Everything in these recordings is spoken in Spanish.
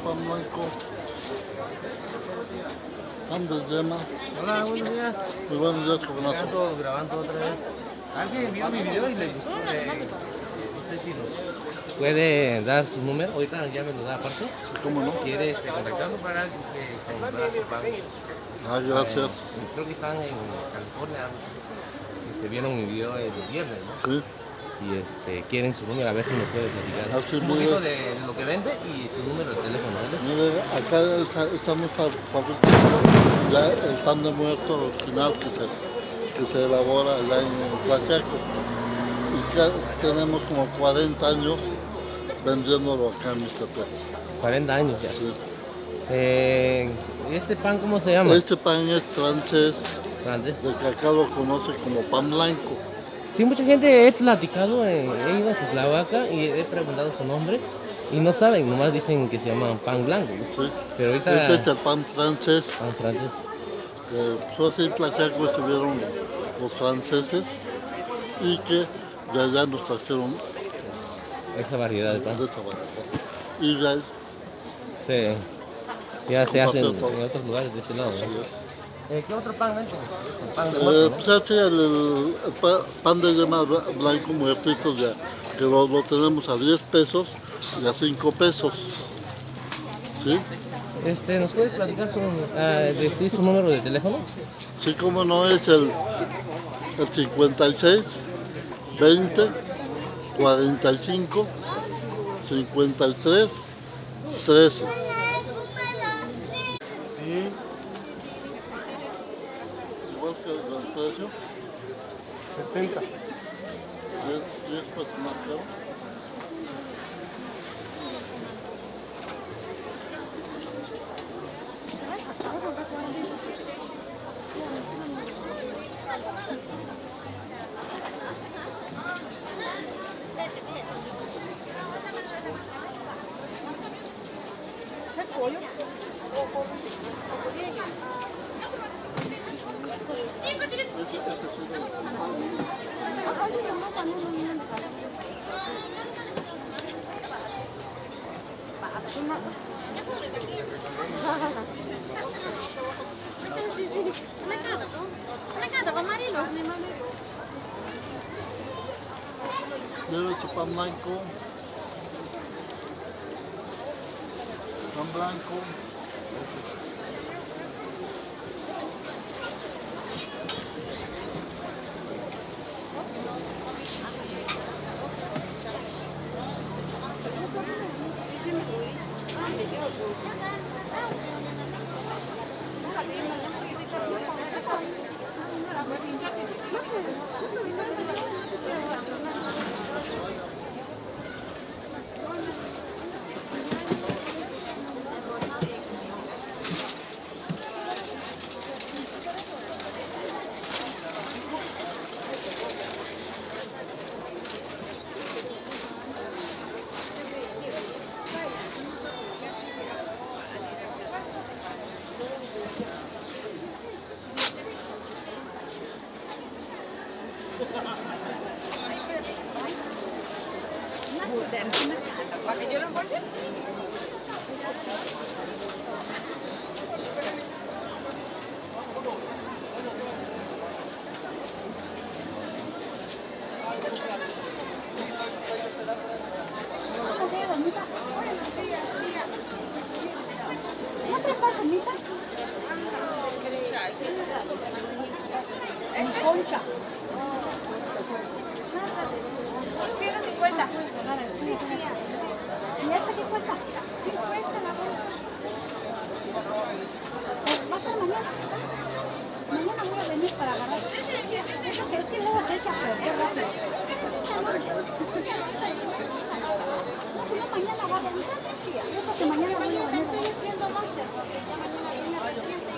Pan blanco. Andes Yema. Hola, buenos días. Muy buenos días, jovenazo. Ando grabando otra vez. Alguien vio mi video y le gustó. No sé si nos puede dar su número. Ahorita ya me lo da aparte. ¿Cómo no? ¿Quiere contactarlo para comprar su pan? Ah, gracias. Creo que están en California. Vieron mi video el viernes, ¿no? Sí. Y quieren su número, a ver si nos puede platicar Así un poquito de lo que vende y su número de teléfono, ¿vale? Mire, acá estamos para ya el pan de muerto original que se elabora allá en Tlaxiaco. Y que tenemos como 40 años vendiéndolo acá en Mixtepec. 40 años ya. Sí. ¿Este pan cómo se llama? Este pan es francés, ¿Francés? de que acá lo conoce como pan blanco. Sí, mucha gente he platicado, he ido a Cuernavaca y he preguntado su nombre y no saben, nomás dicen que se llama pan blanco, ¿no? Sí. Pero ahorita... Este es el pan francés. Pan francés. Así en Tlaxiaco estuvieron los franceses y que de allá nos trajeron Esa variedad de pan. de esa variedad. Y ya Ya se hace en todo. otros lugares de este lado, ¿no? así es. ¿Qué otro pan vende? Pan de muerto, ¿no? Pues así el pan de yema blanco muertito ya, que lo tenemos a 10 pesos y a 5 pesos. ¿Sí? ¿Nos puedes platicar decir su número de teléfono? Sí, como no, es el 56 20 45 53 13. Sí. Igual que el precio, 70. 10 pesos más caro. Debe su pan blanco. Pan blanco. ¿Para que yo lo embolse? ¿No te pasa, Mita? En concha. 150. Sí, tía. ¿Y esta qué cuesta? 50 la bolsa. ¿Va a ser mañana? Mañana voy a venir para agarrar. Es que luego se echa a perder rápido. Esta noche. No, si no, mañana agarro. Yo creo que mañana voy a venir. Estoy haciendo máster porque ya mañana viene reciente.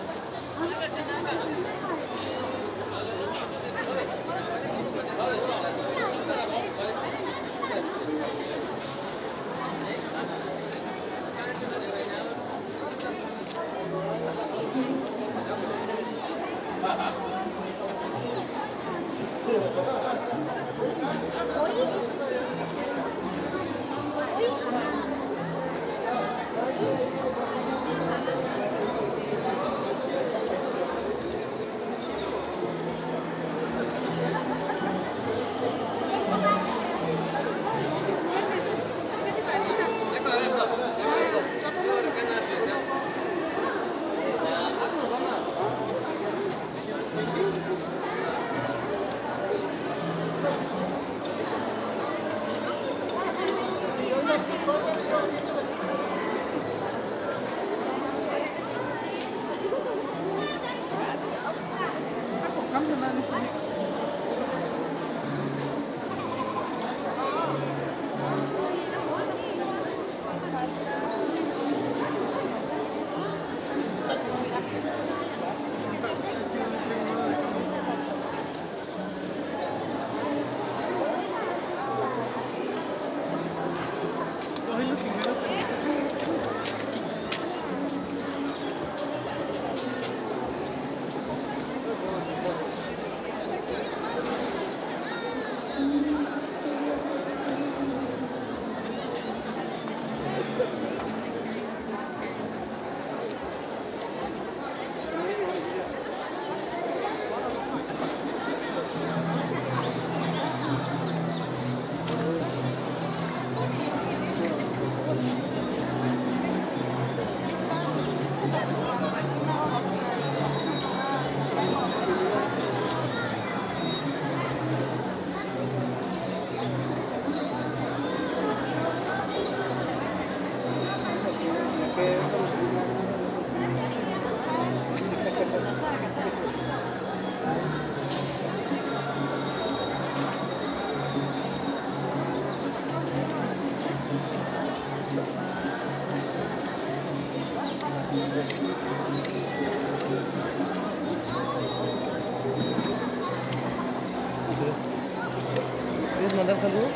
¿Quieres mandar saludos?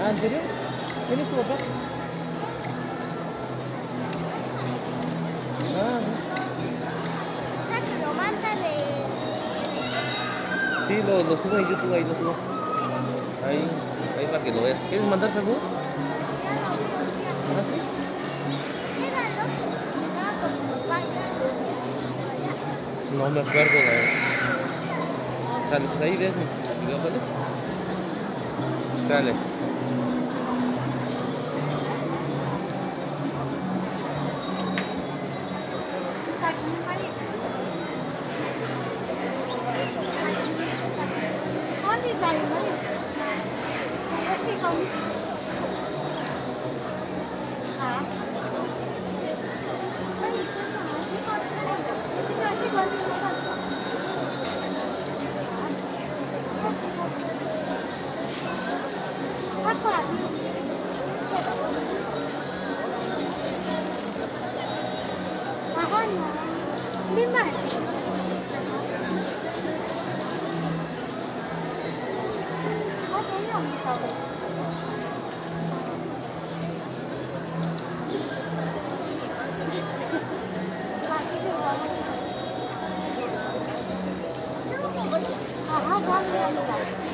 Ah, ¿en serio? ¿Quién es tu papá? Ah, Lo manda de... sí, lo subo en YouTube, ahí lo subo. Ahí para que lo veas. ¿Quieres mandar saludos? ¿Ah, sí? Era el otro. Estaba con tu papá. No me acuerdo, la verdad. Sale, pues ahí ves mi video, ¿vale? Dale. ¿Dónde está el marido? Así con... Ah. Así Ajá, vale, vale.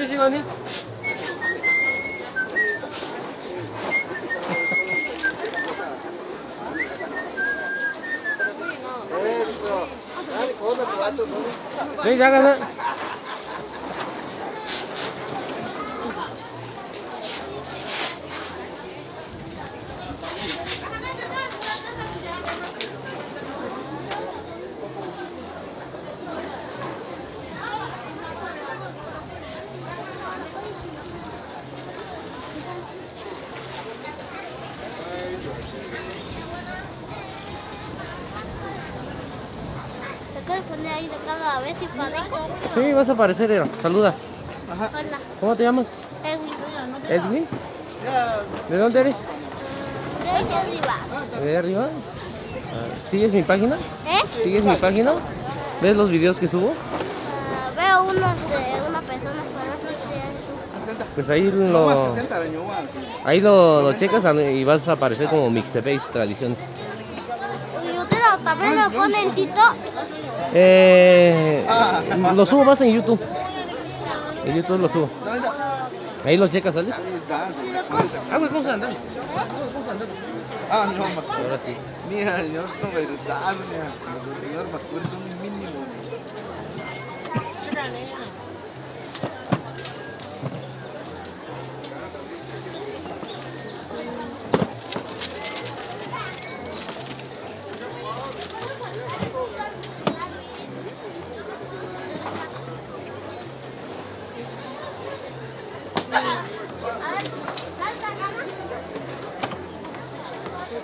2시간이? Eso. Dale, come tu gato, ¿no? 네, 나가서. Te puedes poner ahí la cámara a ver si parezco. Sí, vas a aparecer, Era. Saluda. Hola, ¿Cómo te llamas? Edwin. Edwin. ¿De dónde eres? De arriba. ¿De arriba? Ah, ¿sigues mi página? ¿Eh? ¿Sigues mi página? ¿Ves los videos que subo? Veo unos de una persona con otro. Pues ahí lo checas y vas a aparecer como Mixtapeis Tradiciones. ¿Y usted también lo pone en TikTok? Lo subo más en YouTube. En YouTube lo subo. Ahí lo checas, ¿sale? Ah, güey, ¿cómo se anda? Ah, no, me acuerdo. Ahora sí. Mira, yo estoy vergüenzado, mira, me acuerdo mi mínimo. Có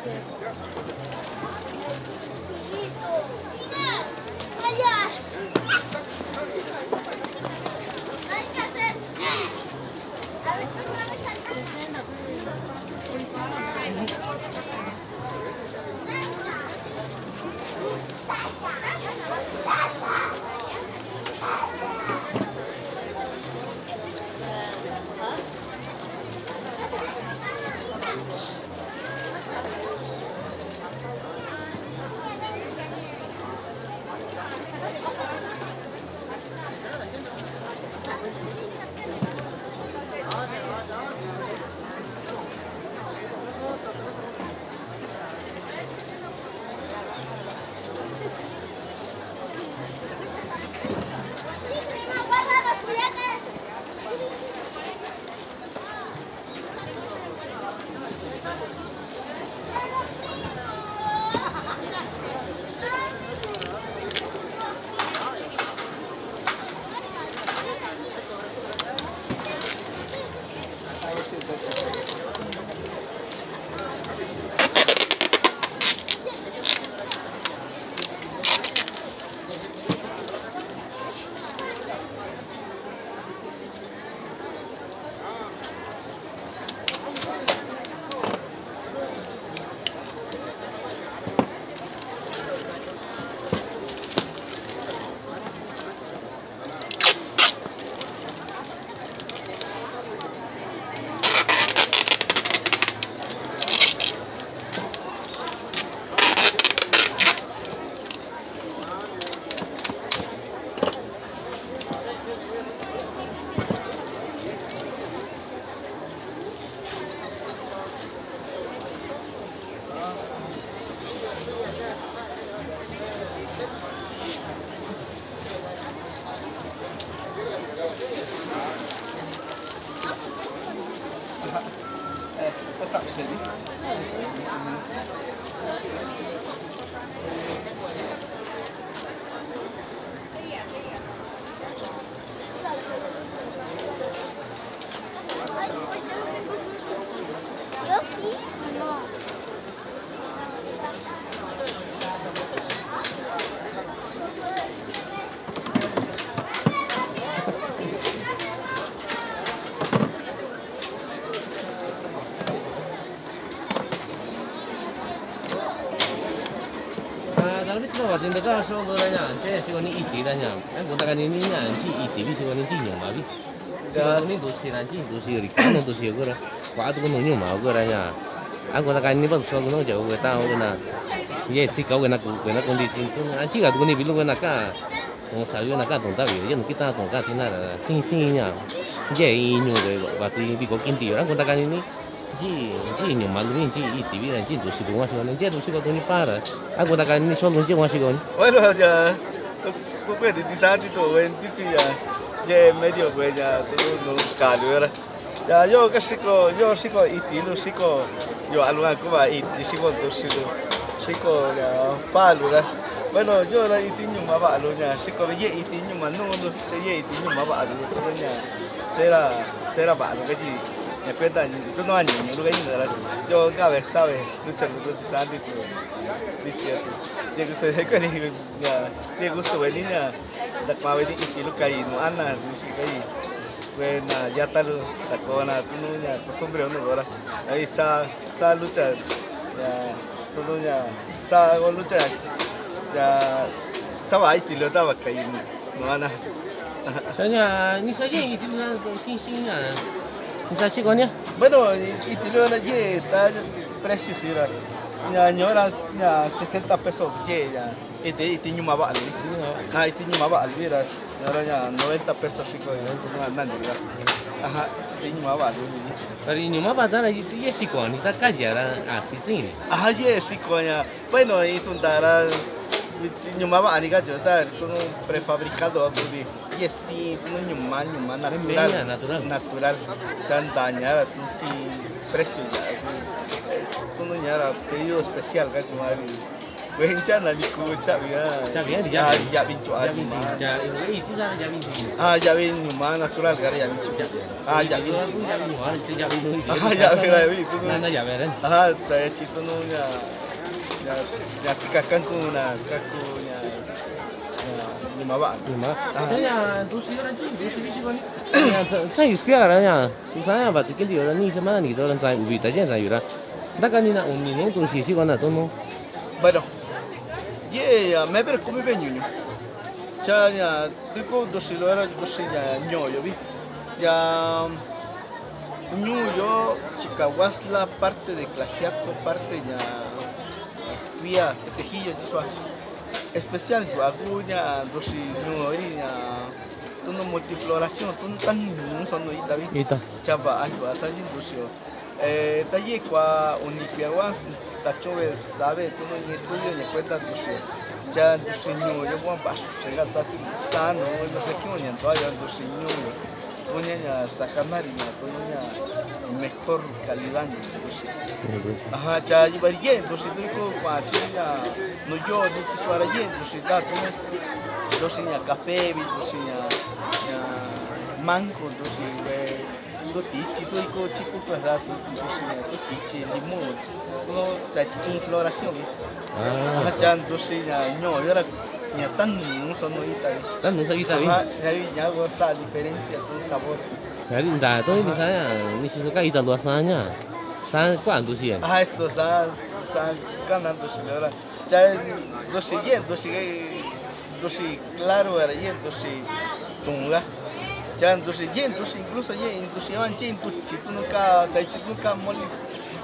chậm cái gì đi. 여기? 뭐? Kalau di sini wajib dekat so beranya, saya sih ni iti tanya. Kan kita kan ini nanti iti di sini nanti nyom abi. Sini ni dosi nanti dosi rikan dosi agora. Kuat pun nyom agoranya. Aku nak kan ini pun so guna jauh kita tahu na. Ye si kau kena kondisi tu. Anci kat ni bilu kena ka. Sayu nak ka tonta bi. Yang kita tonta tina sing-singnya. Ye ini nyo berarti bi kau kinti orang kita kan ini. Ji nyom malu ni ji iti bi nanti dosi tu masih orang. Ji dosi kau tu ni para. Aku tak kan ini soal je masih kau ni. Bueno, ya. Gue di sana itu, di sini ya. Je medio gue ya, tu no kalu era. Ya yo siko iti lu siko yo alungan ko ba iti siko tu siko ya palu la. Bueno, yo la iti nyuma ba alunya siko ye iti nyuma no ye iti nyuma ba alu tu nya. Sera ba alu gaji. Me cuenta, tú no años, yo lo que yo cabe sabe, lucha con tu santi tu, dice tu, dia gusto de que ni ya, dia gusto venir ya, da pa venir y lo caí, no ana, dice caí, bueno ya tal, da cona, tú no ya costumbre uno ahora, ahí sa lucha, ya, tú no ya, sa lucha, ya, sa va y te lo daba caí, no ana. Soalnya ni saja itu sing-singnya. Bisa sih kau ni? Bueno, y te lo dan ye, está precio sih lah. Ya nyoras ya 60 pesos ye ya. Itu nyuma ba alwi. Itu nyuma ba alwi lah. Nyoranya 90 pesos sih kau ya. Itu mana juga. Itu nyuma ba alwi. Dari nyuma ba dah itu ye sih kau ni tak kajar asli ni. Ye sih kau ya. Bueno, itu ndara nyuma ba ali gajo tar itu prefabricado abu di. Yes, sí, no nyuma natural. Chantañara, tu sí, precio ya. Tu no nyara pedido especial que como Cuencha na liku chabia. Chabia di Ya Chabia. ya bincu Ya aja. binti. Ya itu sana ya binti. Ya bin nyuma natural kari ya bincu. Ya bincu. Ya binti. Ya binti. Ya binti. Nanda ya beren. Saya cito nu ya cikakan ku na kaku nya lima ba. Lima. Saya 都是有人进，20几个呢。在有别人呀，saya berarti kan dia orang ni sama ni orang saya ubi tak jangan saya orang. Dah kan ni nak umi ni tu sih kan tu no. Bueno, ya me ver come venyu. Cha ya tipo dosilo era dosinya ñoyo vi. Ya ñoyo Chicahuasla parte de Clajiaco parte ya Esquia, Tejillo, Chisua. Especial yo hago ya dosi ñoyo ya tuno multifloración, tuno tan no son no ita vi. Ita. Chava ayo asayin dosio. Talle kwa unipiaguas tachove sabe tú en estudio ni cuenta dosio. Ya dosinyo yo wan pas llega tsatsi sano no sé qué oñan todavía dosinyo. Oña sacanari ya toña mejor calidad dosi. Ajá, ya ibarie dosi digo kwa chiya no yo ni chiswara ye dosi da dosi ya café, dosi ya mango, dosi tu tichi, tu iko chico plaza, tu tichi, limón, no infloración. Ah, chan dosi ya no, yo era ya tan no son no ita. Tan no sabía bien. Ya hago esa diferencia, tu sabor. Jadi dah tu ni saya ni suka ita luar sana. Sana kuan tu sih. Eso, sa ganan dosi ahora. Ya dosi claro era y dosi tunga. Ya entonces incluso van chitu nunca moli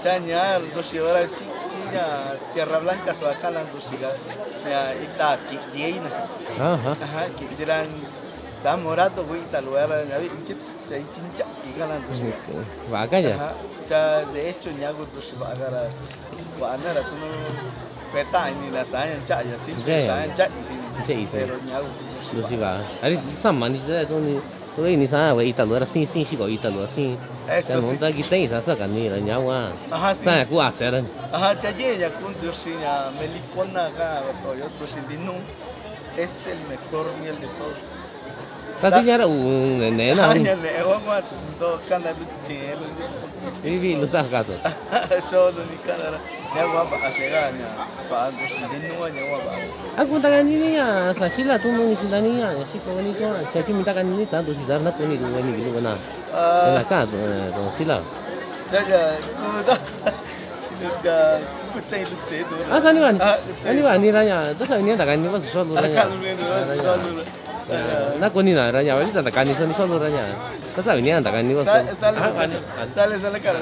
chañar dosi ahora chiña tierra blanca so acá la dosi ya está aquí dieina ajá que dirán está morado güey tal lugar ya vi chincha y ganan dosi vaca ya ya de hecho ñago dosi va a agarrar va a nada tú no peta ni la chaña ya sí chaña sí pero ñago dosi va ari sama ni saya tu ni所以你啥为一路了新是个一路新，但侬在给等一下啥干你了，人家话，咱古阿些人。Ya ya con dosinya melicona acá, yo dosilino es el mejor miel de todos. Tapi ya ada nena. Ya ne, vamos do kana du chelo. Ini lu tak kata. Solo ni kana. Ya gua pa aseganya, pa dosilino nya gua ba. Aku tangan ini ya, sasila tu ni sila ni ya, si kau ni tu, caci minta kan ini tak tu sila nak tu ni dua ni gitu mana. Nak kan tu sila. Saya kuda. Kuda kucai tu. Sani wan ni raya, tu saya ni tak kan ni pas solo raya. Nak kau ni raya, awak ni tak kan ni solo raya. Tu saya ni tak kan ni pas. Sale cara.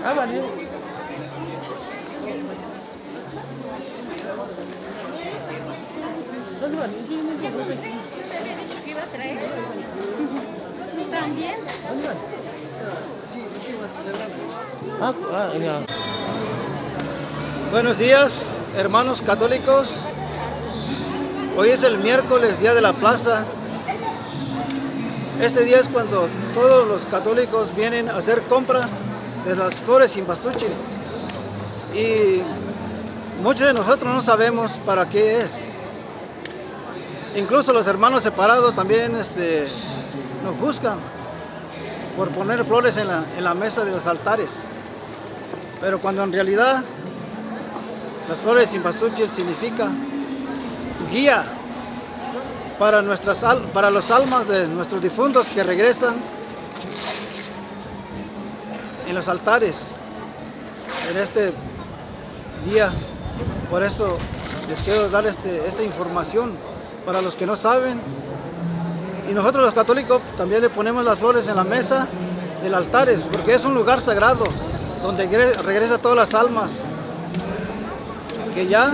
Apa dia? ¿También? Ya. Buenos días, hermanos católicos. Hoy es el miércoles, día de la plaza. Este día es cuando todos los católicos vienen a hacer compra de las flores cempasúchil. Y muchos de nosotros no sabemos para qué es. Incluso los hermanos separados también nos juzgan por poner flores en la mesa de los altares. Pero cuando en realidad las flores cempasúchil significa guía para los almas de nuestros difuntos que regresan en los altares en este día. Por eso les quiero dar esta información para los que no saben. Y nosotros los católicos también le ponemos las flores en la mesa del altares, porque es un lugar sagrado donde regresa todas las almas que ya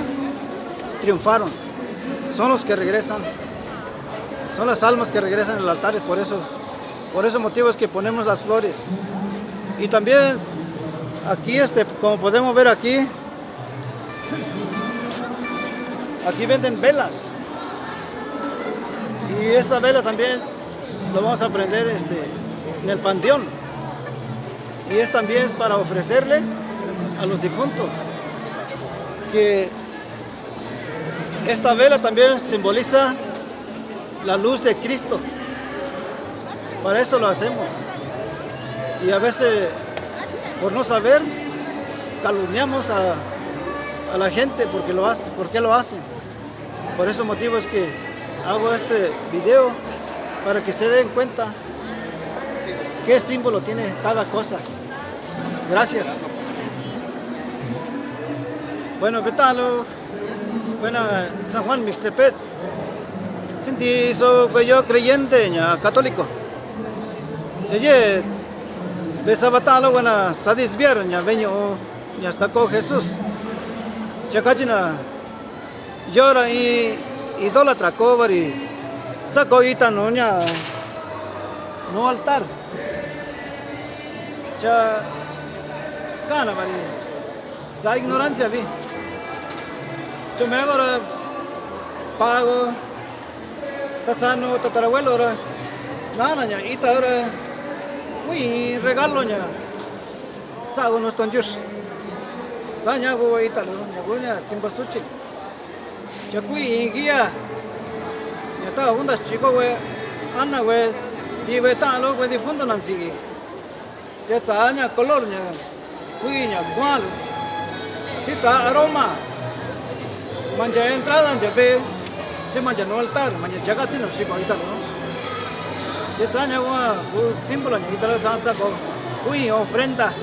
triunfaron. Son los que regresan, son las almas que regresan al altar. Por ese motivo es que ponemos las flores. Y también aquí, como podemos ver aquí venden velas. Y esa vela también lo vamos a prender en el panteón. Y también es para ofrecerle a los difuntos. Que esta vela también simboliza la luz de Cristo. Para eso lo hacemos. Y a veces, por no saber, calumniamos a la gente porque lo hace. ¿Por qué lo hacen? Por ese motivo es que hago este video, para que se den cuenta qué símbolo tiene cada cosa. Gracias. Bueno, ¿qué tal? Bueno, San Juan Mixtepet. Sinti soy yo creyente, católico. Oye, besabatalo, bueno, sadis vieron, vengo, está con Jesús. Chacachina, llora y idólatra cobar y saco no altar. Cha gana vari. Cha ignorancia vi. Yo me hago pago, tasano, tatarabuelo ahora, nada ya, ita ahora, muy regalo ya, sago no están yus, saña go ita lo, ya cempasúchil, ya kui guía, ya ta undas chico we, Ana we, di we ta lo we di fondo nansi, ya saña color ya, kui ya gualo, si ta aroma. Manja entrada ya ve, se manja no altar, manja jaga sino si con italo, ¿no? Ya tanya un símbolo ni italo tanya con, ofrenda,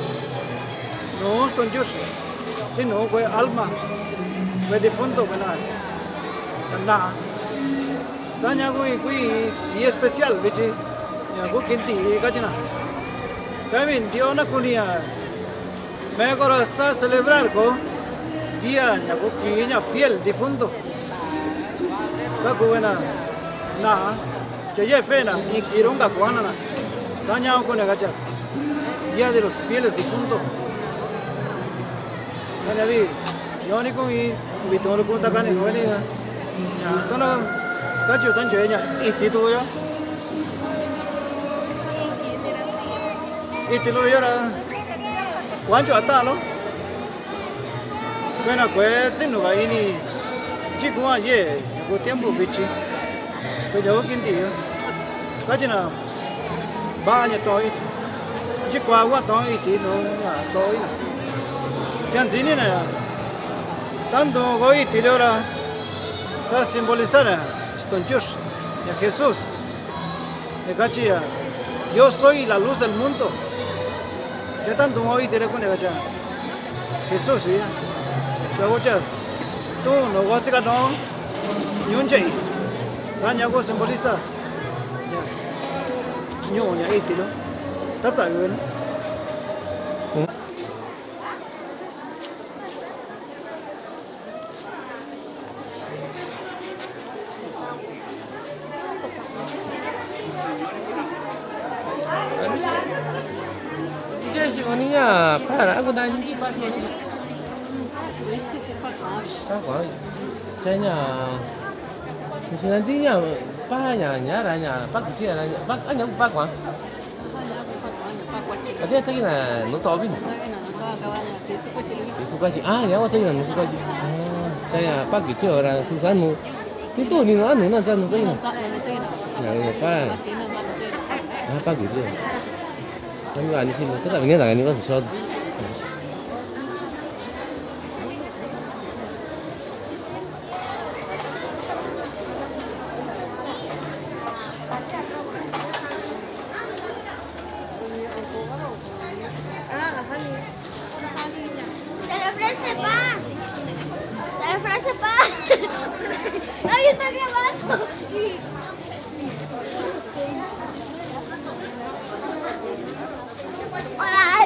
no son Dios, sino que alma, que difunto que nada, sana, tanya y especial, bichi, ya quinti cachina, saben Dios na kunia, me acuerdo sa celebrar ko. Día ña fiel difunto ka buena na che fena y kironga kuana na saña con gacha día de los fieles difuntos saña vi yo ni con y todo con ta cani no ni ya tono gacho tan che ña y tito ya y tilo ya ra cuánto hasta no. Bueno, pues si no hay ni chico ayer, yo tiempo bichi, pues yo quinti yo, casi na, baño todo, chico agua todo y tino ya todo ya, chanzini na, tanto hoy tiro ahora, se simbolizar estos Dios, ya Jesús, de casi ya, yo soy la luz del mundo, ya tanto hoy tiro con el gacha, Jesús ya. Tú no vas a ganar ni un jay. Saña go simboliza. Ñoña itilo. That's all good. 这是我你呀，怕了，我担心把什么？八卦，真呀，你现在这样，八呀，伢来呀，八个姐来，八俺娘八卦。Ada cakap nak nonton apa ni? Besok pagi. Ah, yang awak cakap nak besok pagi. Ah, saya pagi tu orang susah nu. Itu ni anu nak jangan cakap. Ya, apa? Ah, pagi tu. Kami ada sini. Tetap ini nak ni kan susah. Se le ofrece pan. Se le ofrece pan. Ay, está grabando. Hola.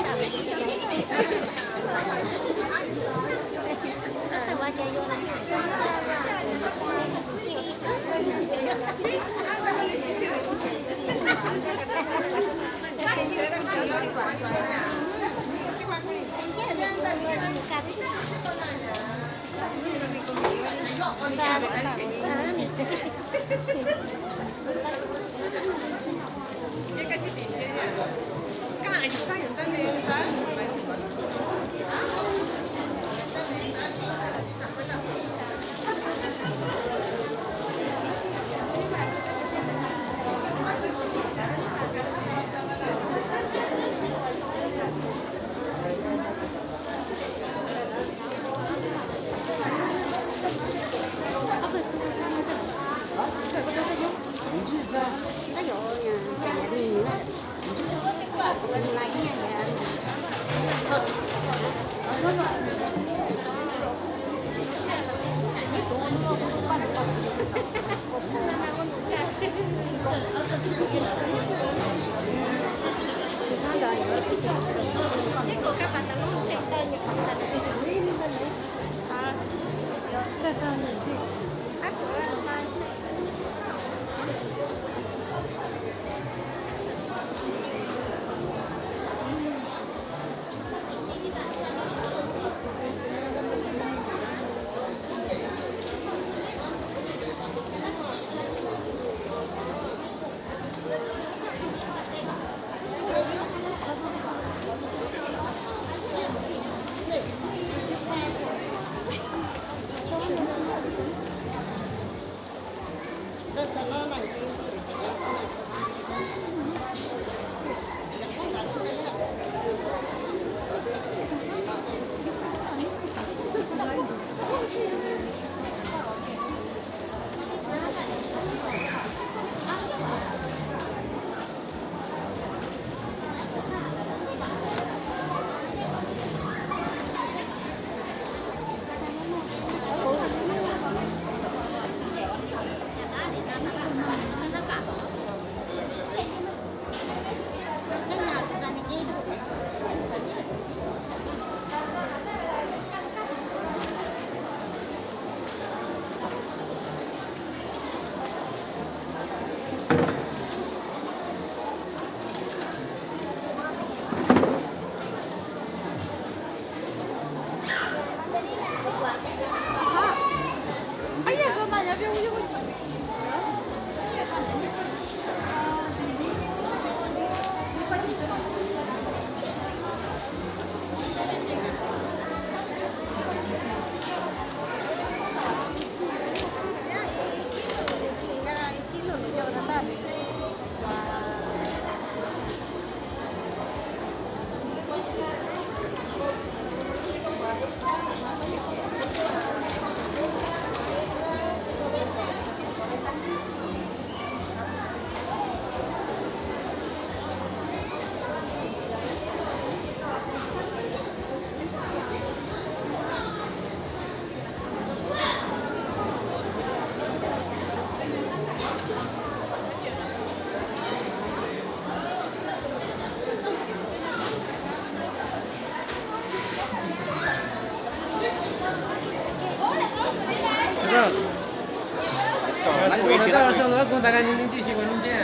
Kalau nak kau tak rasa nak kau tak kan ini sih kau ni je.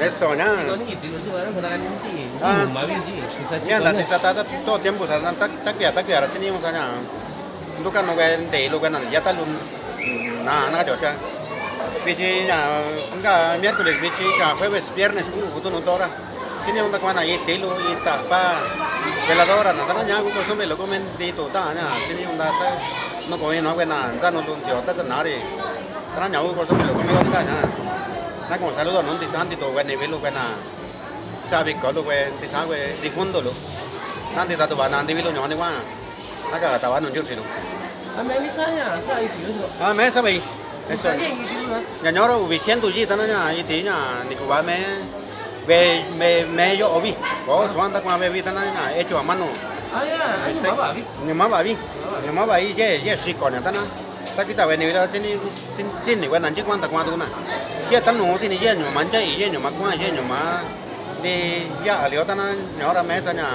Eso, ya. Ya, la tisata todo tiempo, takia, ahora teníamos allá. Nunca no ven de lo que ya está nada, yo ya. Bici ya, nunca miércoles, bici ya jueves, viernes, justo no tora. Tiene una cuana ahí, tilo y tapa. Veladora, nada, ya, costumbre lo comen de todo, ya. Tiene una no comen, no buena, ya no lo yo, está nada. Ahora ya, costumbre lo comen ahorita, ya. Na como saludo, no te santi todo, bueno, velo, buena. Sabe que lo que te sabe, difundiéndolo. Nanti tatu van nanti velo, no, ni guau. Acá estaba no yo sino. Me sabe. Eso. Ya ñoro ubiciendo allí, tan allá, allí tiene, ni cuba me yo obi. Oh, suanda con bebí tan allá, hecho a mano. Ni más va ahí, ye sí con tan. Ta kita ven ni vida sin ni bueno, anchi cuánta cuánto una. Ye tan no sin ye no mancha y ye no más cuán ye no más. Ni ya alio tan ñora mesa ña.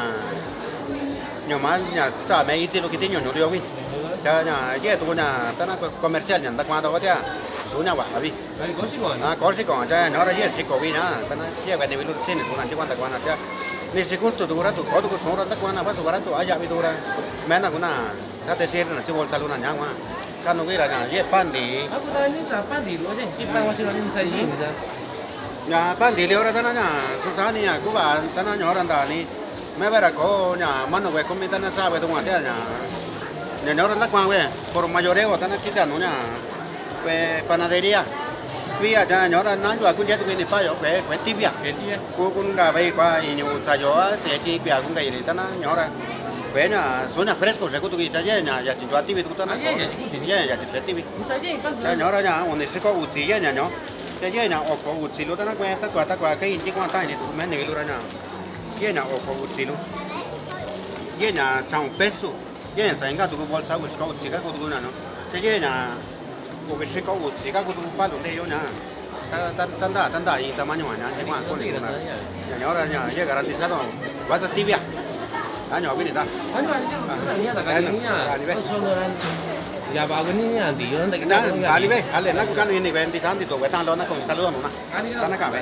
Ño más ña cha me y lo que tiene ño dio vi. Ya nhà cái tụi nhà ta nó commercial nhà ta qua đâu có thế số nhà bảo đi có sĩ còn cho nó là cái sĩ cổ vi nhá ta nó cái cái này bị lụt xin tụi anh chỉ quan tài quan là chứ nên sĩ costo tụi nó tụi có tụi số đó ta quan là bắt số đó tụi ai dạy tụi ra mẹ nào cũng là ta thể xem là chỉ một salon là nhá qua cái nó cái là nhà cái pan đi nhà pan đi liều ra ta nó nhà số sáu này nhà của bạn ta nó nhỏ ra này mấy bây giờ có nhà mắm nó về công ty ta nó sao về tụi ngoài thế nhà nhà nó rất quan về, por mayoreo ta nó chỉ cần nó về panaderia, squia cha nhỏ nó nóiว่าคุณเจตุกินไปอยู่về tibia,คุณcả về qua nhiều sai gió sẽ chỉ bia cũng cái gì ta nó nhỏ ra, về nhà số nhà fresco sẽ có tụi cha nhà chỉ cho tivi tụi ta nó, nhà chỉ sẽ tivi, cha nhỏ ra nhà, ông này sẽ có uchi nhà nhỏ, cha nhà ở có uchi luôn ta nó quen ta qua cái chỉ quan tay này tụi mình này luôn ra nhà ở có uchi luôn, nhà trong peso ye nhà sai tu bol sa us ko chika ko tu na no che ye nhà ko be se ko chika ko tu pa lo de yo na tan da y tamaño na che ma ko le na nhà nhỏ ra nhà ye garantizado vas a tibia nhỏ bên ta ya ba cái này thì nó tại cái ali ve ale na kan ni ven di santi to ve tan lo na con saludo no na tan ka ve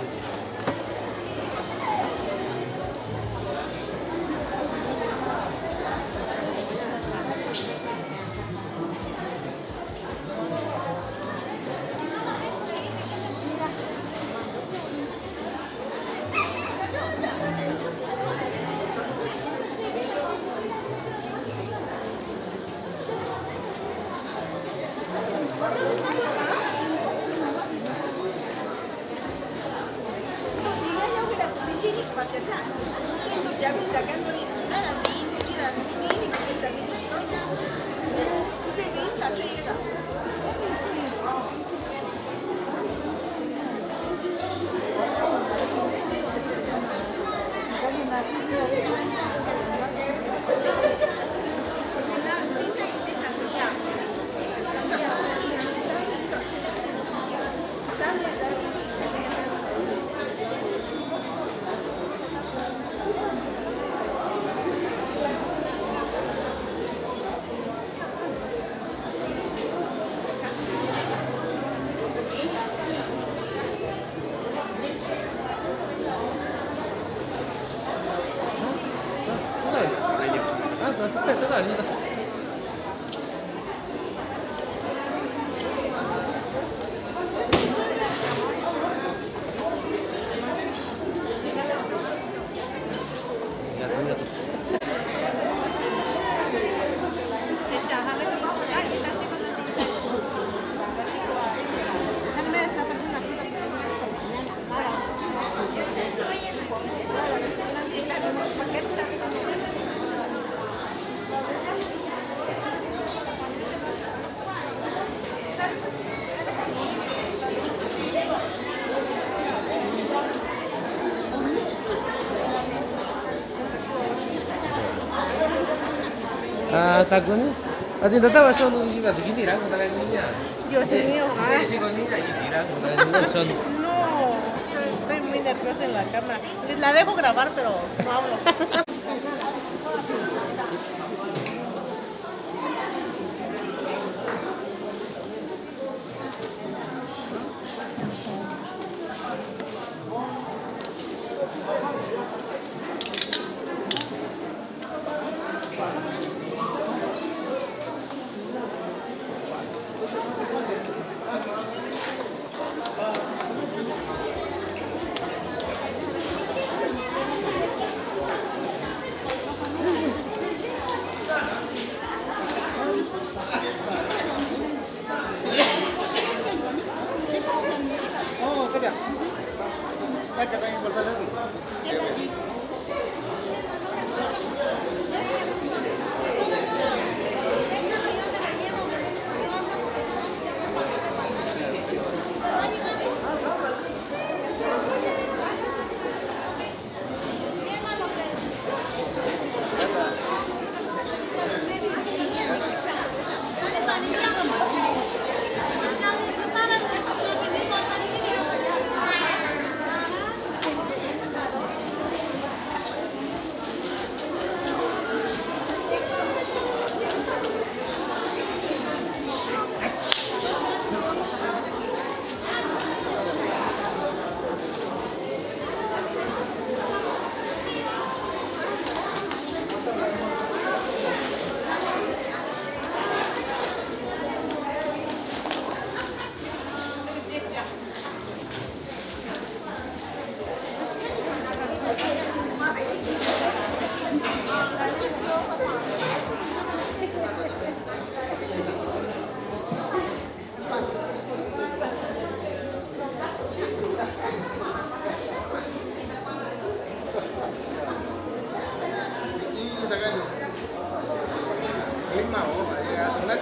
Takuni, así te estaba yo no iba a decir tirar con la niña. Dios mío, Sí, sí, con niña y tirar con la niña son. no, soy muy nerviosa en la cámara. La dejo grabar, pero no hablo. Oh, kaya. Ay, kaya yung bolsa lagi.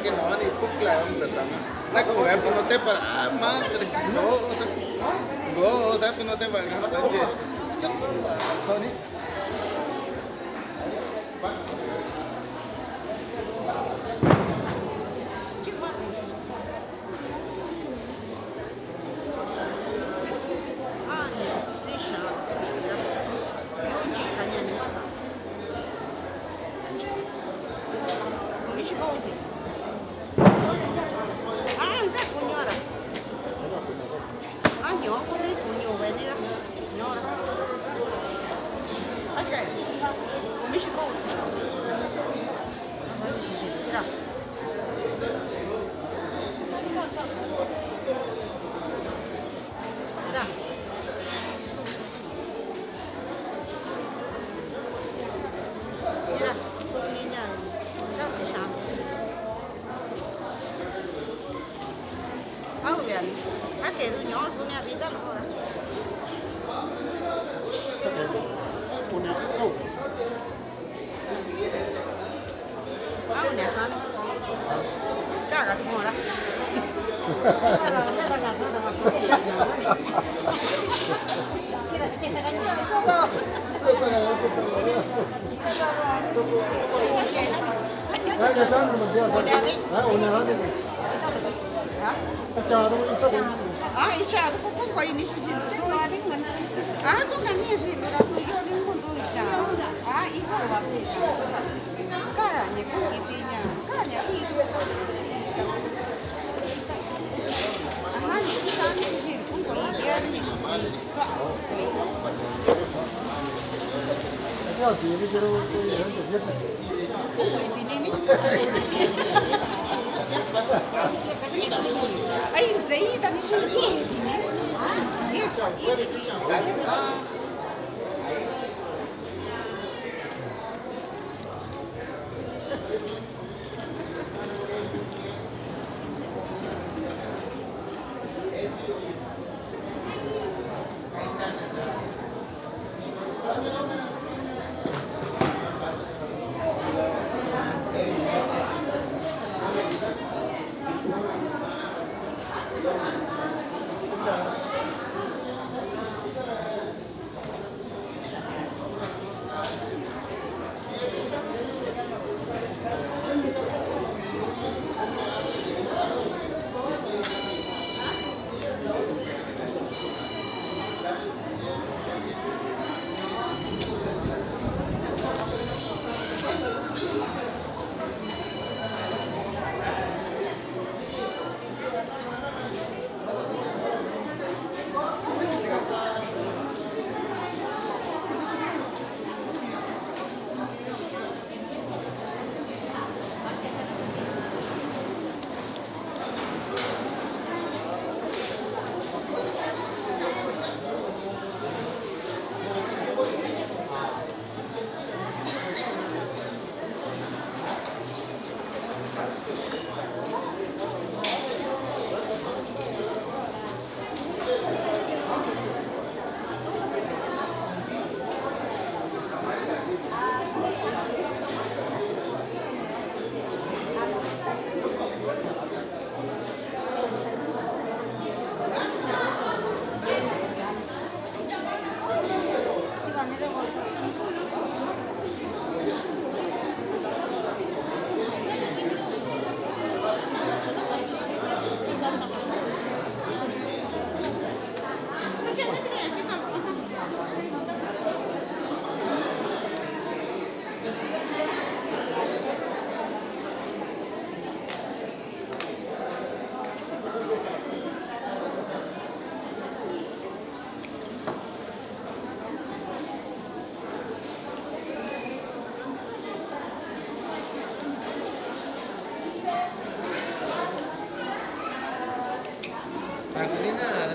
Que no, ni pucla, hombre, la cosa que no te para, ah, madre, no, ¿sabes que no te para?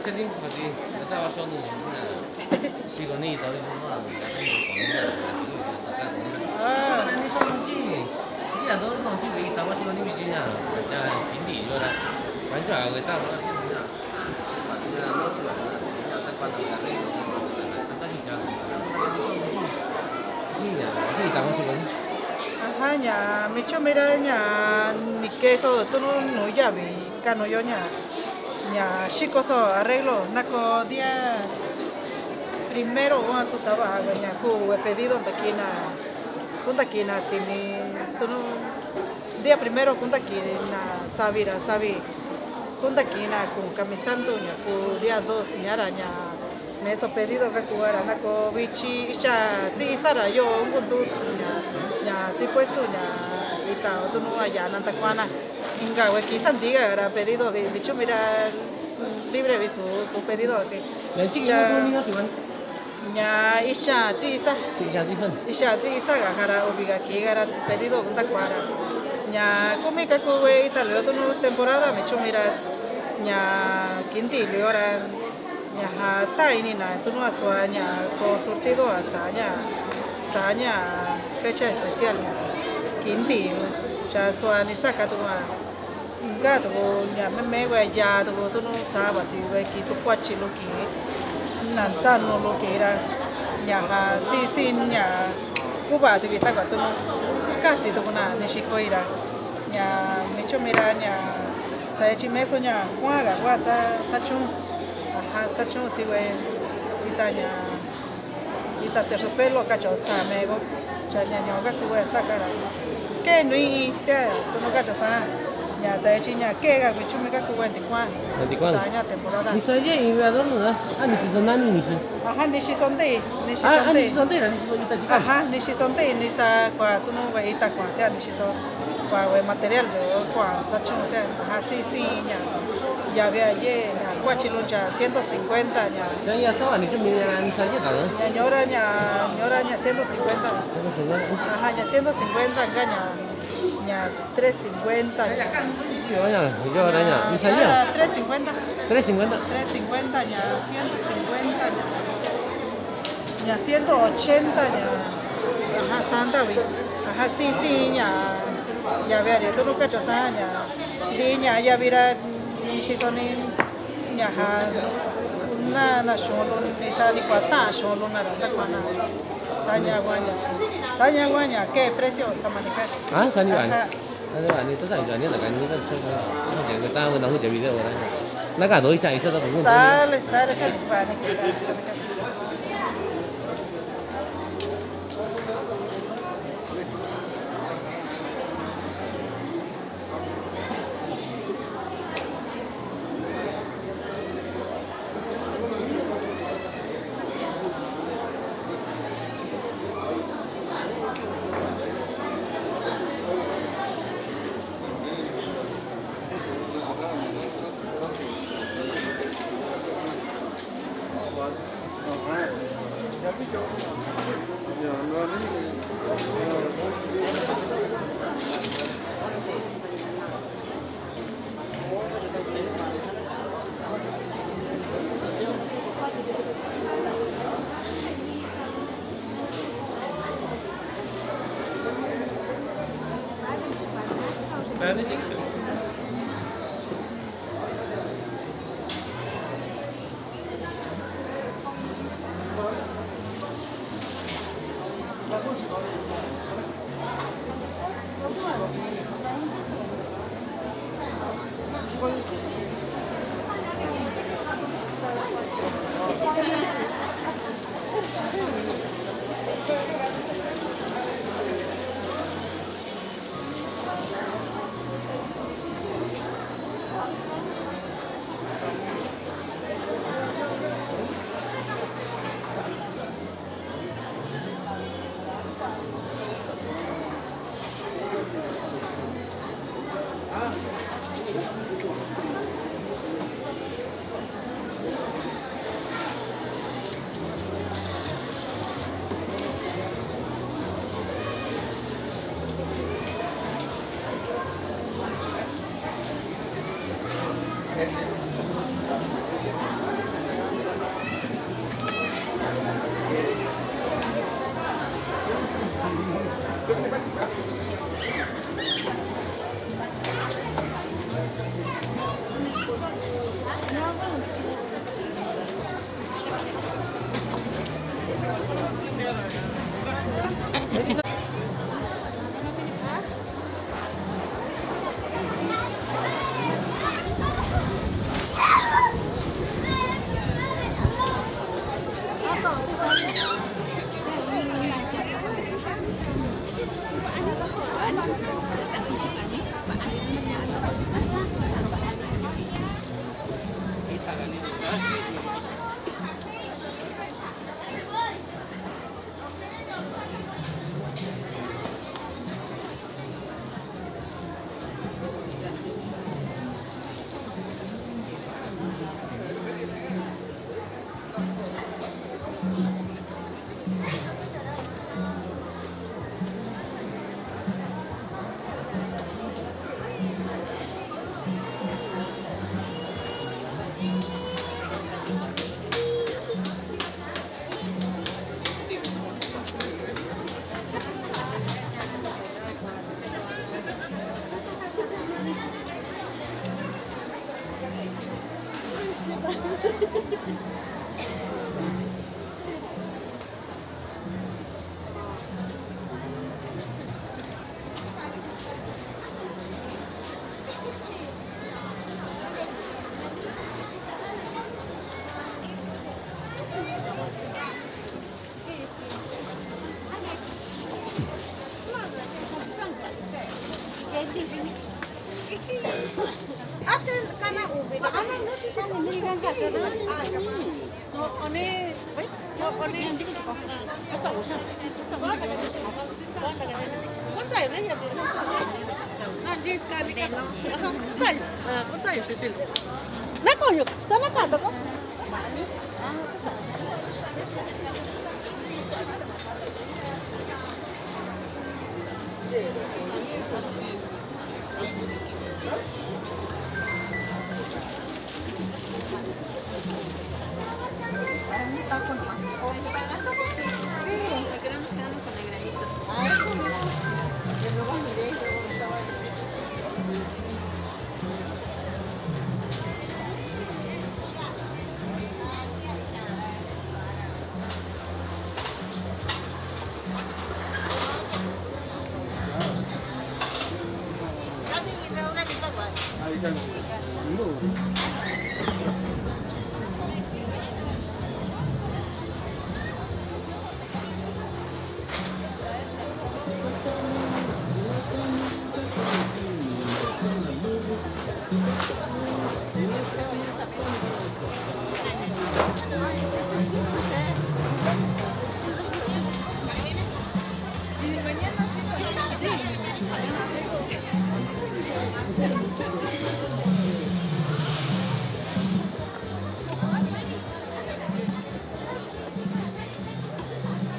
这里我是我在我小路那，是个你到底什么？那你说东西，你也都东西为到我是个你为怎样？在平地就来，反正也会到我。Hanya, micho mira nya ni queso tu no ya vi cano yo nya chico so arreglo naco día primero una cosa va nya ku he pedido kunta kina chini tu no día primero kunta kina sabi kunta kina ku kamisanto nya ku día dos nyara nya me so pedido que cubara naco bichi cha si sara yo un punto nya si puesto nya ita tu no allá nanta cuana inga we kisan diga era pedido bicho mira libre vi su pedido que nya isha si sa gara obiga que gara pedido nanta cuara nya come que we ita lo tu temporada bicho mira nya quinti lo ahora nya tai ni na tu no asua nya ko surtido a tsanya fecha especial nya quinti cha sua ni saka tu ma nga tu nya me we ya tu no cha ba chi we ki su kwa chi lo ki nan cha no lo ki ra nya ha si nya ku ba tu ta ka tu no ka chi tu na ni shi ko ira nya me cho mira nya cha chi me so nya kwa ga wa cha sa chung sacho si we ita terciopelo cacho sa mego cha nya ga ku we sakara ke nui te tu no cacho sa nya za chi nya ke ga ku chumi ga ku we di kwa sa nya temporada你说这因为多呢？啊，你是说哪里你是？ni si sonde你是说对了，你是说一大几个？ni si sonde ni sa kwa tu no we ita kwa cha ni si so kwa we material yo kwa sacho cha si nya ya vea ye guachiluncha 150 ña. Ya ya sabe ni chumi ni sa ye ta. Ñora ña 150. Ajá, ña 150 ña 350. Yo ahora ña, ni sa ye. 350. 350. 350 ña 150 ña 180 ña. Ajá, santa vi. Ajá, sí ña vea ye tu no cacho sa ña. Di ña ya vira si sonin nyaha na sholo ni sa ni kwata sholo na rata kwana sanya guanya qué precio samanika sani guanya ni to sai ni la ni to so no que ta no no video ahora la ga doi chai sa ta tu sale sale pani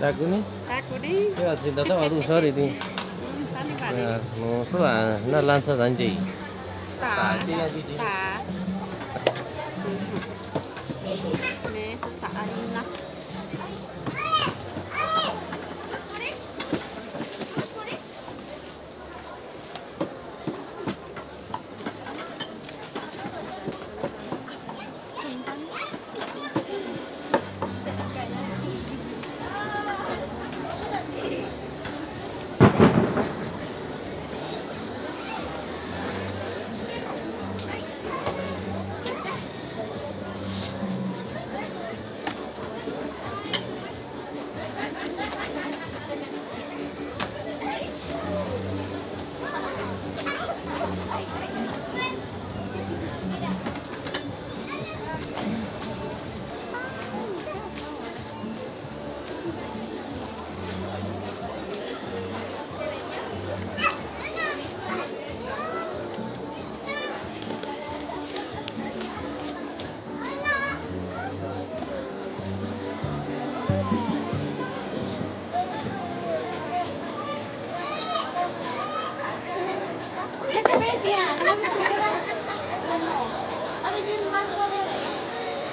Takuni? Takuni? Ya, cinta tahu aku sorry ni. Ya, no, soal na lansa danji. Star. Star, Gigi. Star. Nè, star anh nè.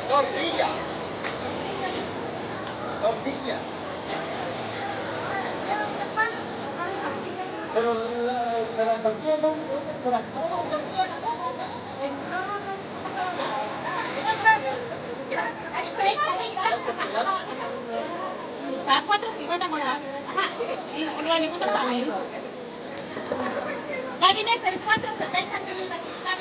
Tortilla. Tortilla. Pero la tortilla no por acá. Está 4.50 con la Uruguay, ¿cuánto está? Gabinete el 470 que les aquí está.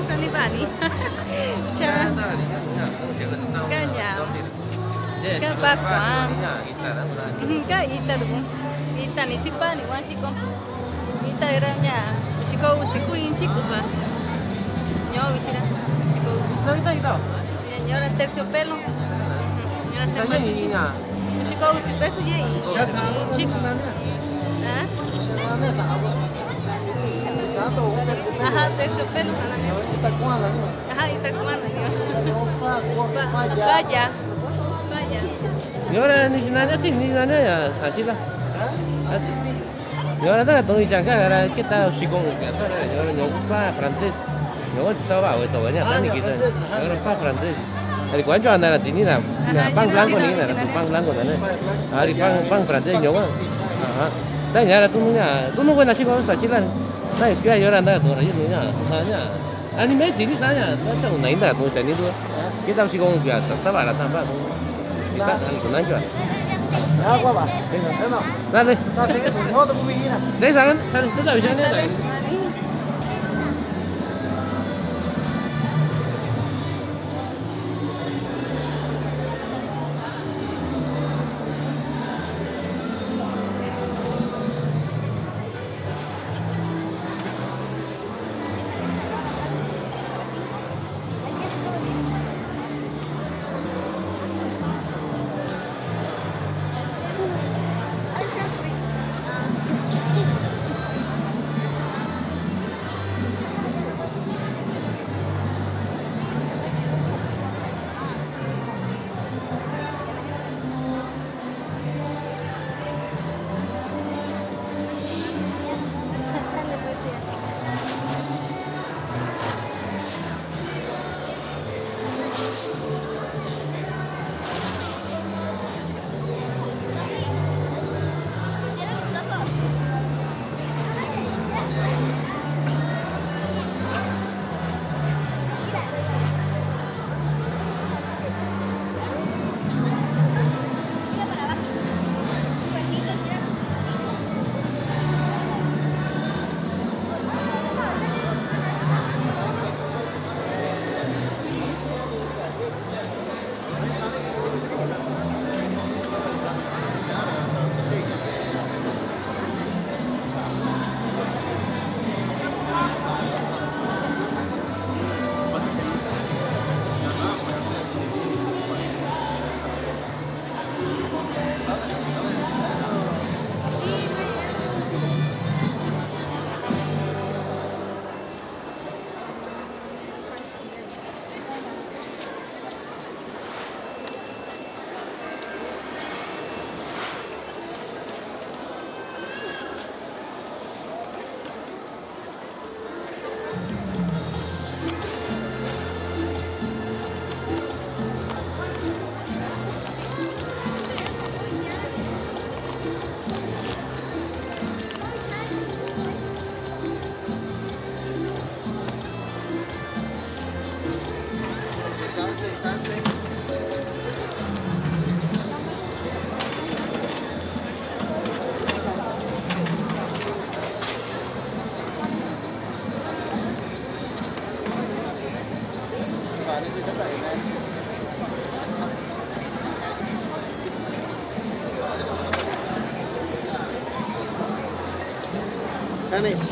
Sani bani. Cara. Kanya. Ka bakwa. Ka ita tu. Ita ni sipa ni wan chiko. Ita era nya. Chiko utsiku inchi kusa. Nyo bichira. Chiko utsiku. Señora terciopelo. Señora semasichi. Chiko utsipeso ye. Chiko. ¿Ah? Ajá, terciopelo sana. Ajá, Itacuana. Vaya. Vaya. Y ahora ni nada ni nada ya así la. Y ahora está todo y chanca, ahora qué tal si con que ahora yo no pa francés. Yo estaba o todo ya ni quita. Ahora pa francés. El cuanto anda la tinida, pan blanco ni nada, pan blanco también. Ari pan francés yo. Ajá. Đây nhà là tôi nó quên là chỉ có phải chỉ là đây cái giờ là đây tôi là như thế nào sao nhá anh mấy chỉ đi sao nhá nó chẳng nấy là tôi chạy đi thôi cái tao chỉ có một việc sao phải là sao phải không cái tao ăn của nó chưa Ya, guapa. đây No, sé que no te puedo ir. đây sao anh tôi sao vậy này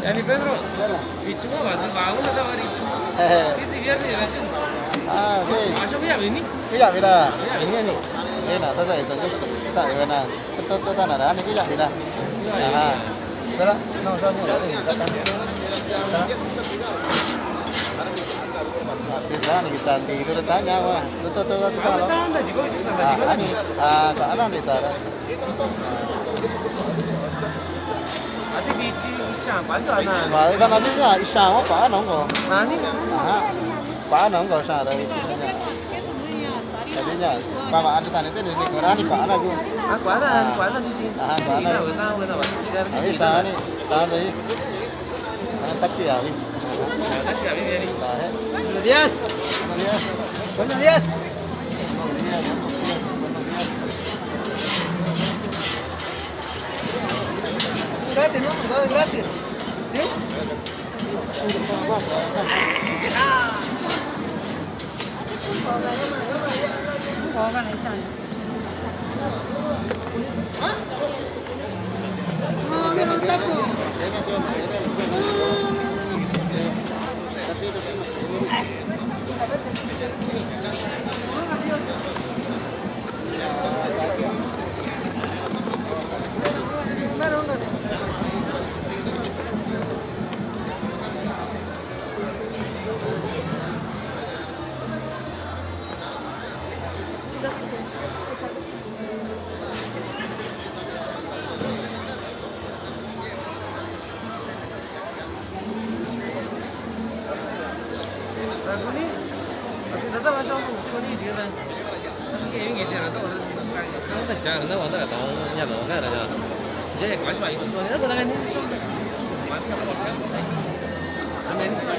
Yani Pedro, bicho bangun atau hari? Ini biar ni macam. Macam biar ini? Bây giờ bây giờ Biar ini ni. đây là tôi dạy tôi dạy cái này tôi ta là đá này cái dạng này à đó đó nó cho như thế thì rất là bisa di itu tanya wah itu Apa tahu dah jika itu sama jika ni. soalnya bisa Ati bici isang bantu anak. mà cái nó biết là sao quá quả nó không còn Nani? quả nó không còn sao đây jadi nya mama ada tanya itu di Quran quả là cũng Quả là di sini. Quả là Kita tahu kita masih ấy sao này sao đấy tắt cái gì Tak siap ini ni. buenos días buenos días gratis, ¿no? Todo gratis. ¿Sí? Lagu ni, masih datang macam tu, ni dia lah. Masih ini dia datang orang sekarang. Kalau tak jangan, nak orang tak tahu, ni ada orang ada. Jadi kalau cuma itu semua, aku nak ni semua. Mati apa orang? Ame ni semua.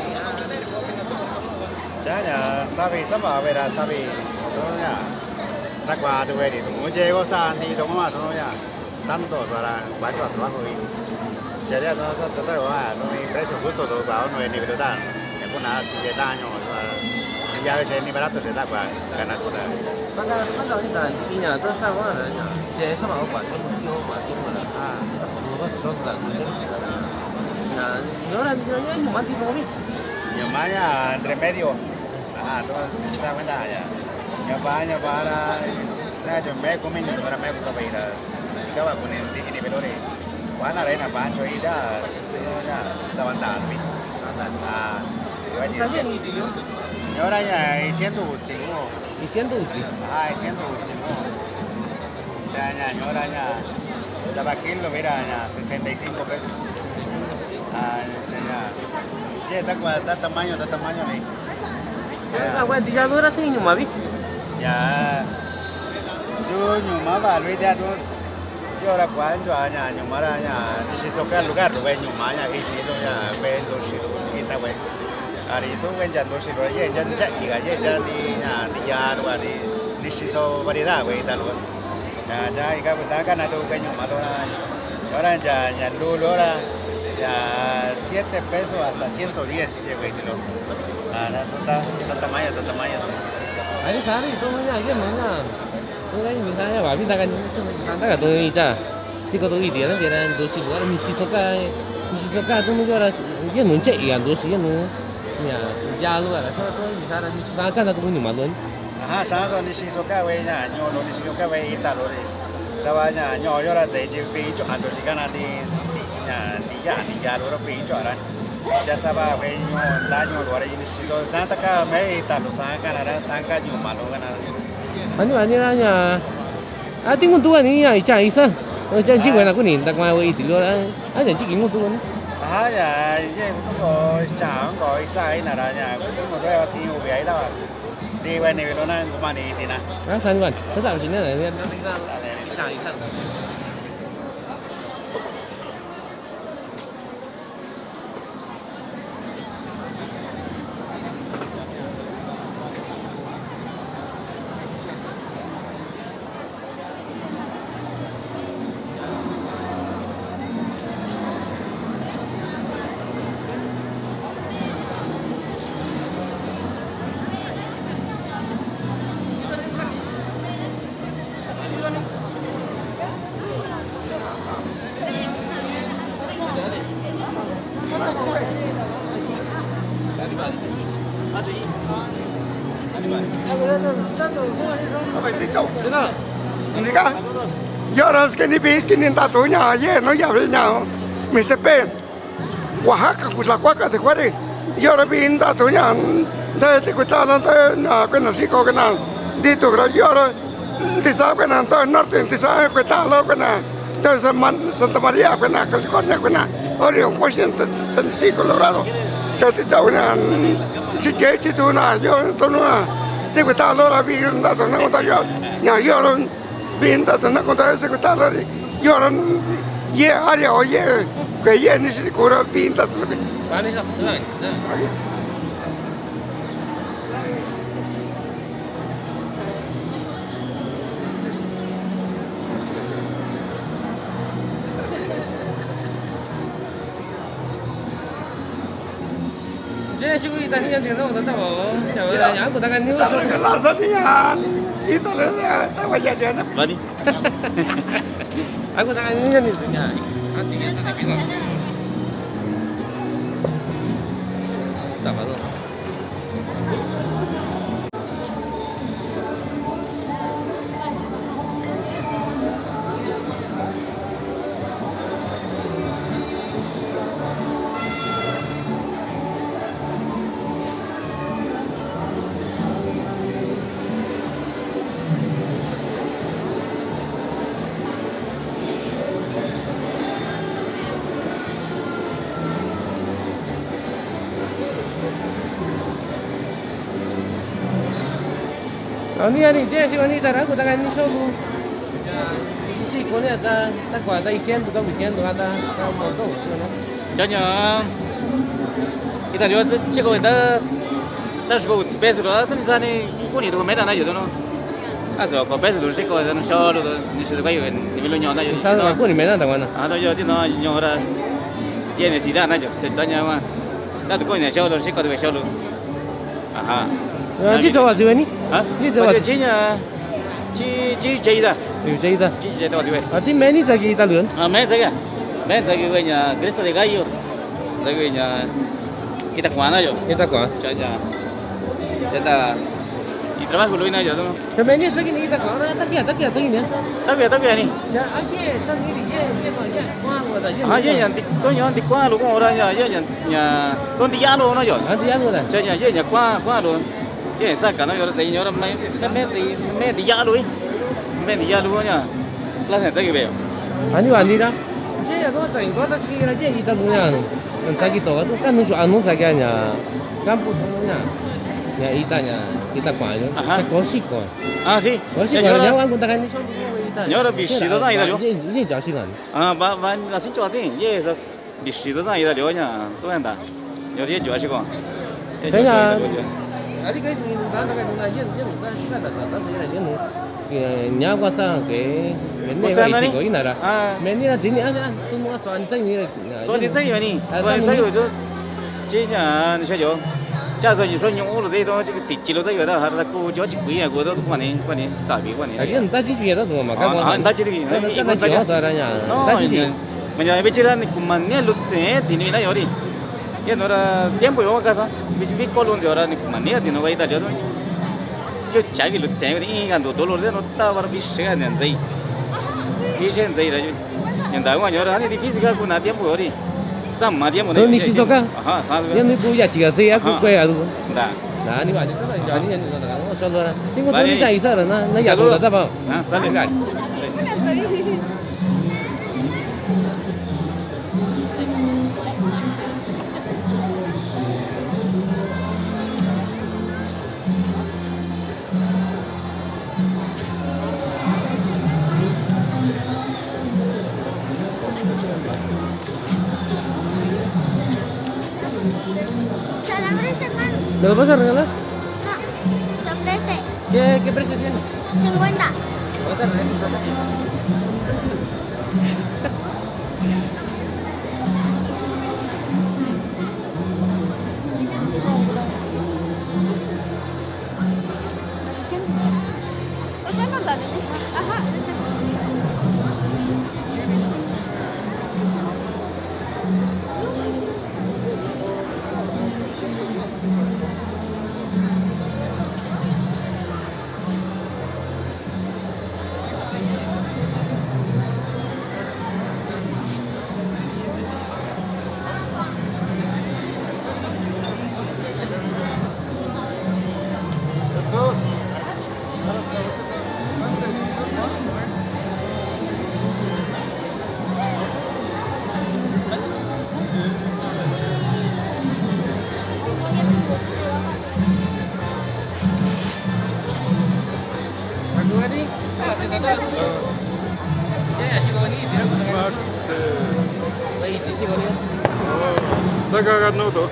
Chả nhà sao vì sắp vào về là sao vì đó nhà đặc quà từ về thì muốn chơi có sàn thì đúng mà thôi nhà tan tổ và là bán chọn quá rồi chơi đấy nó sao tới đó à nó precio justo todo vào nó ni pero tan que con nada si está año ya ve ni barato se da qua ganar con la Maka kan dah ni dah, ini ada sama ada ni. Jadi sama apa? Mesti apa? Cuma ah semua sesuatu lah. Nah, ni orang di sini ni mati pun ni. nhiều má nhà remedio tôi sao cái đà nhà nhà ba là ra cho mẹ của mình rồi mẹ của sao vậy là các bạn của nên đi đi về đó đi quán nào đấy là bán cho ý đã sao ăn tàn mình Sampai ni dia. nhớ đây nhà xiên tủ chính không Di sini tu uji. xiên tủ chính không nhà nhớ đây nhà sao kilo bây giờ nhà 65 pesos nhà che está tamaño này Jadi awak di jalur rasa ini mabi. ya su nyuma ba lui dia tu yo ra cuan yo nya nyuma ra nya si soka lugar lo ve nyuma nya i ti lo ya ve lo si lo i ta ve ari tu ven jan lo si lo ye jan cha i ga ye jan ni nya ni ya lo ari ni si so variedad ve ta lo ya i ga pues saca na tu ve nyuma lo na ahora ya lo ra ya 7 pesos hasta 110 ye ve ti lo está tamaño Ada sehari tu mana aja mana. Tu kan misalnya babi tak kan santai kat tu aja. Si kau tu dia kan dia dosi luar misi soka tu mungkin orang dia nuncek ikan dosi kan tu. Ya, jalu lah. So tu misalnya di sana kan tu punya malun. Sáng rồi đi xí số cá về nhà nhỏ rồi đi xí số cá về ít ta rồi sao vậy nhà nhỏ rồi là chạy chỉ bị chỗ ăn rồi chỉ cần là đi nhà đi nhà rồi bị chỗ rồi cha sao về nhỏ lá nhỏ rồi đi xí số sáng tất cả mấy ít ta rồi sáng cái là sáng cái nhiều mà rồi cái nào Ani lah nya. Tengok tu ni ya ikan isan. Jangan cik nak kuning tak mahu itu luar. Jangan cik tengok tu ni. nhà cái cũng có chả cũng có sai là nhà cũng một cái thì nhiều vậy đâu đi bên này bên đó cũng mà đi thì nè San Juan. Tetap sini lah. Nanti kita ikan isan. Nika, yo que ni vis que ni tato nya ye no ya ve nya mi se pe Oaxaca Cuitlacuaca de Juárez yo ahora vi tato nya de te cuita la na que no sico que na dito gra yo ahora te sabe que na todo el norte te sabe cuita lo que na de Santa María que na California que na Orión Washington tan sí Colorado yo te chao na chi tu na yo to na te cuita lo la vi tato na conta yo nya yo Vinta te na conta ese que está ahí. Yo ahora ye área oye que ye ni se cura vinta te. Vale, no. Jadi sih kita ni yang tiada orang tahu. Coba yang aku takkan ni. Salah kelar tadian. Itu lah tahu aja jangan. Bani. Aku takkan ni yang itu nya. Nanti kita tapi nak. Tak malu. Ni ani je si ni tara aku takkan ni solo. Si kone ada tak kuat ada isian tu kau isian tu ada kau mau tu no. Jangan kita lihat cakap kita dah cukup best lah. Tapi sana ni kuni tu mereka nak jadi no. Asal kau best tu sih kau ada solo tu ni sudah kau ni belum nyala jadi. Sana aku ni mereka tak mana. Ada jadi no nyala. Dia ni sida nak jadi. Jangan mah. Tapi kau ni solo sih kau tu solo. Aha. Ni jawab siapa ni? Ha? Ni jawab. Cinya, ci dah. Ciy dah. Ciy dah siapa? Arti meni lagi kita lihat. Meni lagi punya Cristo de Gallo. Lagi punya kita kuana jo. Kita kuana. Caca. Kita di trabajo lo ina jo tu. Meni lagi ni kita kuana. Tak lagi ni. Tapi ni. Ya, aje, tak ni je kuana ada je. Aje yang di kuana lo kau orang yang tu di alo no jo. Di alo dah. Caca je yang kuana lo. Ye saka no yo sei yo ram mai me di ya lui nya clase sai veo ani wani da je ya do sai ko ta ki ra je ita dunya kan sai to tu kan nu anu sai nya kampu tu nya ya ita nya kita kwa yo se kosi ko ah sí kosi ko ya wan kun ta kan ni so ita yo ra bi shi do da ida yo ni ja shi kan ah ba la sin cho tin ye so bi shi do da ida yo nya tu anda yo ye jo shi ko Ari kai tu dah tak ada yen dah sih ada sih yen nya kuasa ke meni wei ko ina ra meni ra jini aja tu mua soan zeng ni soan zeng yo ni soan zeng yo就这样你说就假设你说用我这东这个几了这个的还是过交几贵啊过都管你傻逼管你啊你大几别的多嘛啊大几的一个大几啥人呀大几的มันจะไปเจอนี่กุมันเนี่ยลุดเสียจีนี่นะอยู่ดิยันว่าเตรียมไปว่ากันซะวิกอลุนเจอนี่กุมันเนี่ยจีนว่าอีตาเดียว就加个路线有点影响多了，那打完比谁还难走，比谁难走了就，人台湾有的，你比谁个不拿点不有的，上马点不能。你是做干？啊，啥子？你不要几个这样不贵啊？那。那你话你这个，你我说了，你我做你啥意思了呢？那也做了咋办？啊，啥的？¿Me lo vas a regalar? No, se ofrece. ¿Qué precio tiene? 50. Ya sih kau ni tidak pernah. Baik, sih kau ni. Tak agak no tu.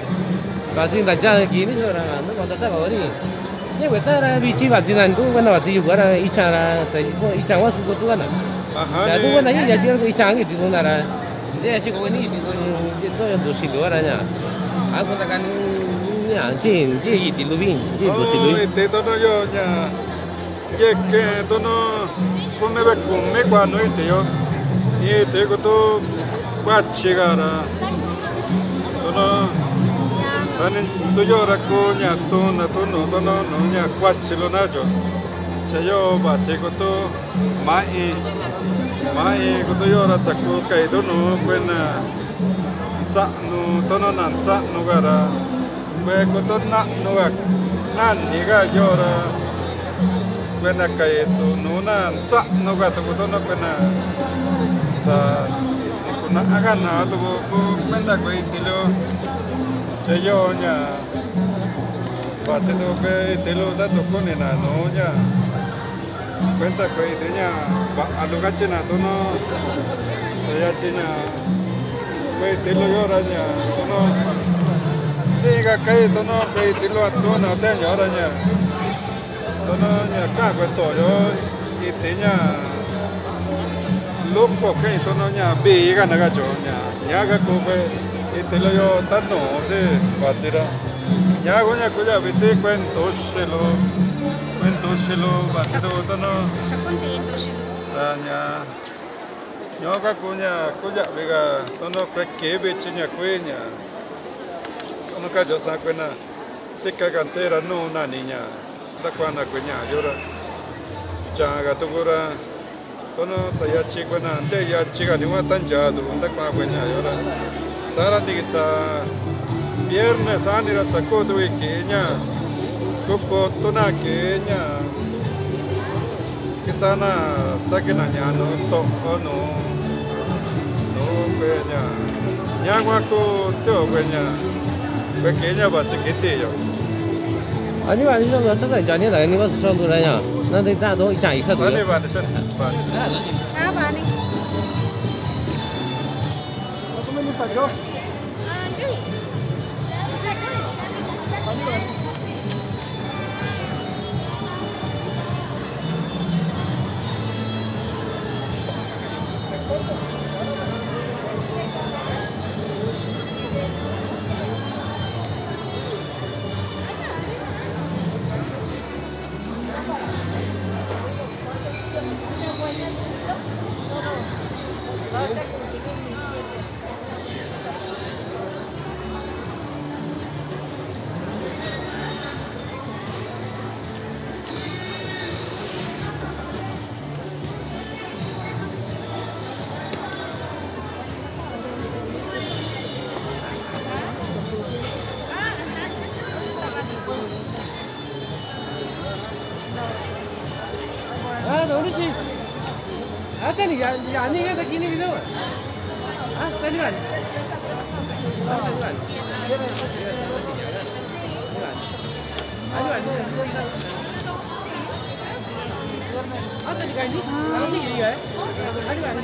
Bajing dah jalan gini seorang, tu kau tak tahu ni. Ni betul lah, bici bajing tu kan bajing juga lah, ikan lah, ikan was tu tu kan. Jadi tu kan ni jadi ikan itu tu nara. Dia sih kau ni itu yang dosi luar aja. Aku tak kan ni anjing, dia itu lebih, dia dosi lebih. Itu tu no yo nya. Ye ke tu no, kau me kuat no itu yo. Itu kau tu kuat cigara. Tu no. Anin tu yo raku nya tu no nya kuat cilo na jo. Saya baca kau tu mai kau tu yo raku kai tu no kena sak nu tu no nan sak nu gara. Kau tu nak nu nan ni ga yo ra kena kai tu nu nan sak nu ga tu no kena sa ikuna agan na tu kena kau itilo. Saya nya baca tu ke itilo dah tu kau ni na no nya kena kau itinya alu kacau na tu no saya cina kau itilo yo ranya tu no sehingga kai tu no kau itilo tu na ten yo ranya tu no nya kah kau tu yo itinya lupa kai tu no nya bi kan naga jo nya ga kau itilo yo tanno se batira nya go nya kuja bici cuentos selo batiro tu no nya yo ga kuja bega tu no ke bici nya kuenya no ka jo sa kuena sika cantera no na niña da kuana kuenya yora chaga tu gura tu no saya chi kuena ante ya chi ga ni wa tan ja du da kwa kuenya yora sara digita viernes anira sako tu kenya koko tuna kenya kita na sakina nya no to no kuenya nya gua ko cho kuenya kenya baca kita yo. Ani baca tu betul tak jadi lah. Ini baca soal tu raya. Nanti tak tahu ikan ikan tu. Ani baca sen. Apa ni? Aku meni pajo. Akan ni kan tak kini video. Tadi kan? Tadi kan? Tadi kan ni? Tadi ni ya? Tadi kan?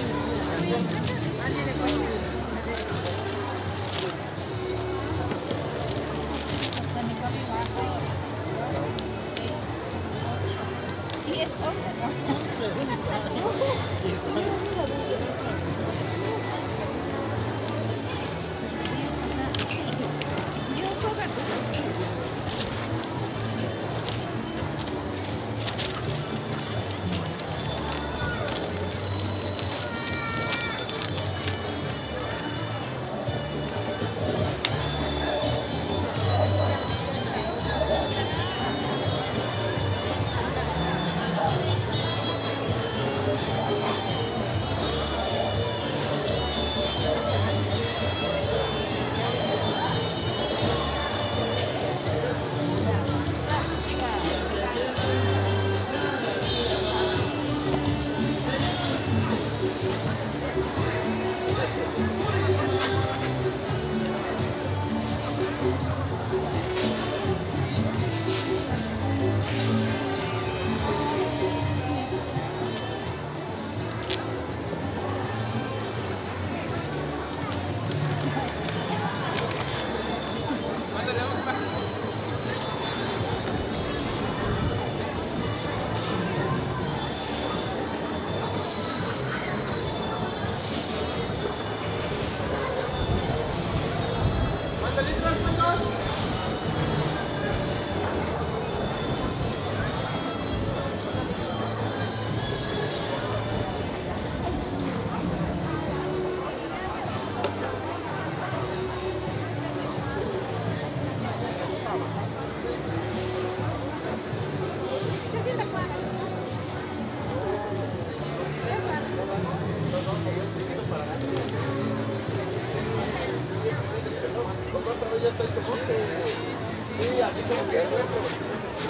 Sí, así como que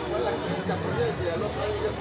igual la quincha, pero yo decía, el otro día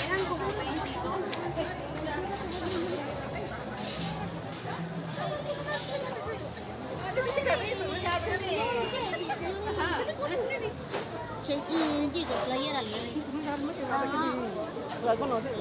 Eran como 20. La conoces.